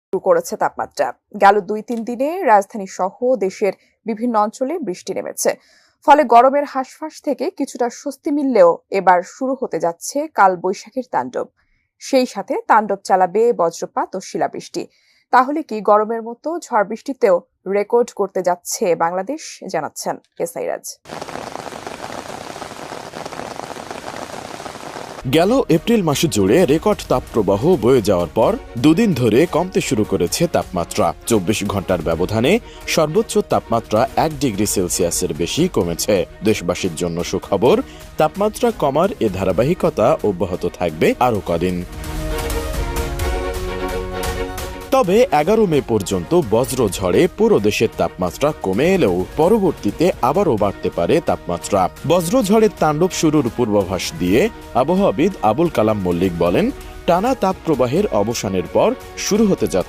শুরু করেছে তাপমাত্রা। গেল ২-৩ দিনে রাজধানী সহ দেশের বিভিন্ন অঞ্চলে বৃষ্টি নেমেছে। ফলে গরমের হাঁসফাঁস থেকে কিছুটা স্বস্তি মিললেও এবার শুরু হতে যাচ্ছে কাল বৈশাখীর তাণ্ডব। সেই সাথে তাণ্ডব চালাবে বজ্রপাত ও শিলাবৃষ্টি। তাহলে কি গরমের মতো ঝড় বৃষ্টিতেও রেকর্ড করতে যাচ্ছে বাংলাদেশ, জানাচ্ছেন এসআইরাজ। গেল এপ্রিল মাস জুড়ে রেকর্ড তাপপ্রবাহ বয়ে যাওয়ার পর দুদিন ধরে কমতে শুরু করেছে তাপমাত্রা। ২৪ ঘন্টার ব্যবধানে সর্বোচ্চ তাপমাত্রা ১ ডিগ্রি সেলসিয়াসের বেশি কমেছে। দেশবাসীর জন্য সুখবর, তাপমাত্রা কমার এ ধারাবাহিকতা অব্যাহত থাকবে আরও কদিন। তবে ১১ মে পর্যন্ত বজ্র ঝড়ে পুরো দেশের তাপমাত্রা কমে এলেও পরবর্তীতে আবারও বাড়তে পারে তাপমাত্রা। বজ্রঝড়ের তাণ্ডব শুরুর পূর্বাভাস দিয়ে আবহাওয়াবিদ আবুল কালাম মল্লিক বলেন, টানা তাপপ্রবাহের অবসানের পর শুরু হতে যাচ্ছে